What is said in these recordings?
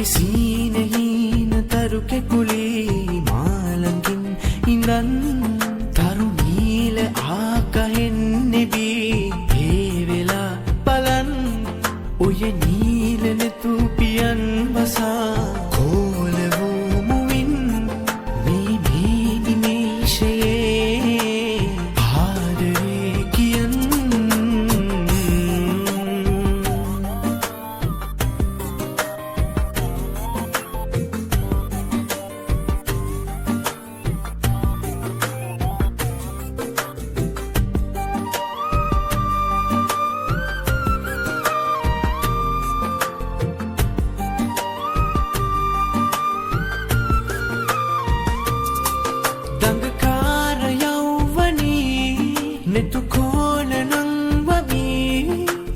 මගේ සීනෙහින තරුකෙ කුලී මාළඟින් ඉඳන් තරුණීල ආකහෙන් නෙබී ඒ වෙලා බලන් ඔය නීල නෙතුපියන් වසා කෝල වූ මුවින් මේ නිමේෂයේ ආදරේ කියන්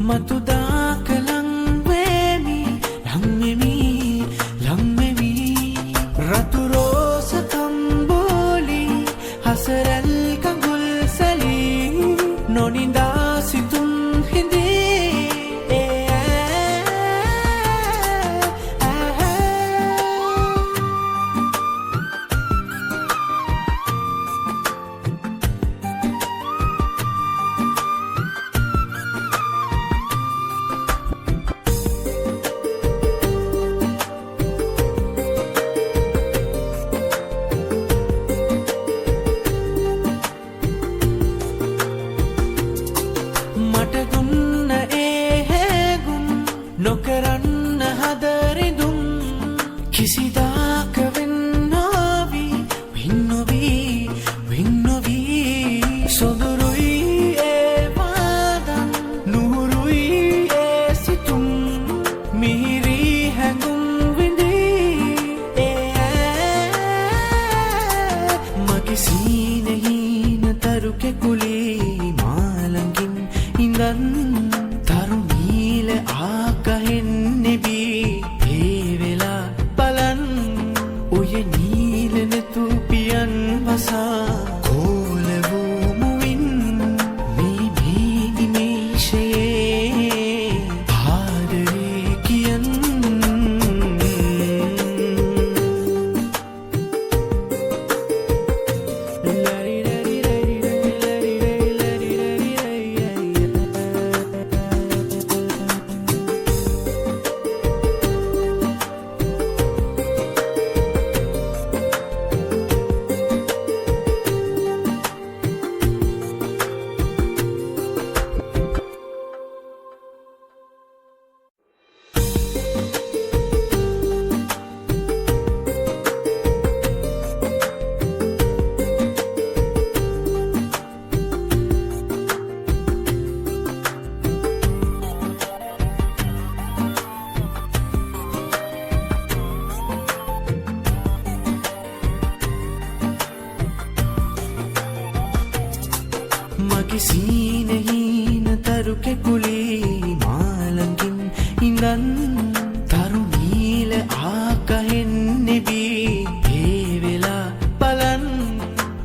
මතුදාක ලංවෙමි ලංවෙමි රතු රෝස කම්බෝලි හසරැල් කඟුල් සැලී නොනිදා සිතුම් හිඳේ නොකරන්න හදරිදුම් කිසිදාක වෙන්නොවී සොඳුරුයි ඒ පාදන් නුහුරුයි ඒ සිතුම් මිහිරී හැඟුම් විඳී මගේ සීනෙහින තරුකෙ කුලී මාළඟින් ඉඳන් තරුණීල ආකහෙන් නෙබී ඒ වෙලා බලන් ඔය නීල නෙතුපියන් වසා කෝල වූ මුවින් මේ නිමේෂයේ ආදරේ කියන් මගේ සීනෙහින තරුකෙ කුලී මාළඟින් ඉඳන් තරුණීල ආකහෙන් නෙබී ඒ වෙලා බලන්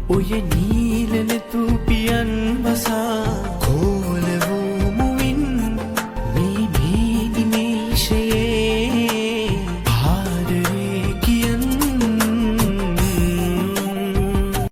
ඔය නී